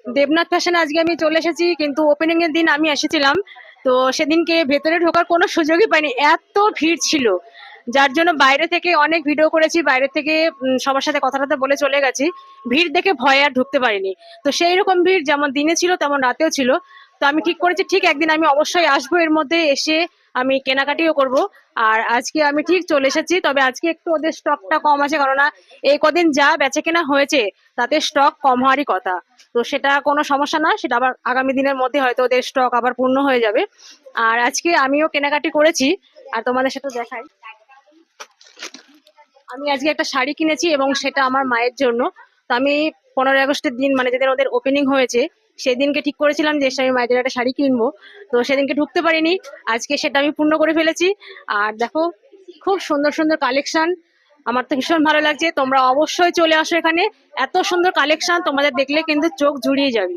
দেবনাথ ফ্যাশনে আজকে আমি চলে এসেছি, কিন্তু ওপেনিং এর দিন আমি এসেছিলাম। তো সেদিনকে ভেতরে ঢোকার কোনো সুযোগই পাইনি, এত ভিড় ছিল। যার জন্য বাইরে থেকে অনেক ভিডিও করেছি, বাইরে থেকে সবার সাথে কথা টথা বলে চলে গেছি। ভিড় দেখে ভয়ে আর ঢুকতে পারিনি। তো সেই রকম ভিড় যেমন দিনে ছিল তেমন রাতেও ছিল। তো আমি ঠিক করেছি ঠিক একদিন আমি অবশ্যই আসবো, এর মধ্যে এসে আমি কেনাকাটিও করব। আর আজকে আমি ঠিক চলে এসেছি, তবে আজকে একটু ওদের স্টকটা কম আছে, কেননা এই কদিন যা বেচা কেনা হয়েছে তাতে স্টক কম হওয়ারই কথা। তো সেটা কোনো সমস্যা না, সেটা আবার আগামী দিনের মধ্যে হয়তো ওদের স্টক আবার পূর্ণ হয়ে যাবে। আর আজকে আমিও কেনাকাটি করেছি, আর তোমাদের সাথে দেখাই। আমি আজকে একটা শাড়ি কিনেছি এবং সেটা আমার মায়ের জন্য। তো আমি 15ই আগস্টের দিন, মানে যেদিন ওদের ওপেনিং হয়েছে, সেদিনকে ঠিক করেছিলাম যে আমি মায়ের জন্য একটা শাড়ি কিনবো। তো সেদিনকে ঢুকতে পারিনি, আজকে সেটা আমি পূর্ণ করে ফেলেছি। আর দেখো, খুব সুন্দর সুন্দর কালেকশন। আমার তো ভীষণ ভালো লাগছে, তোমরা অবশ্যই চলে আসো এখানে। এত সুন্দর কালেকশন তোমাদের দেখলে কিন্তু চোখ জুড়িয়ে যাবে।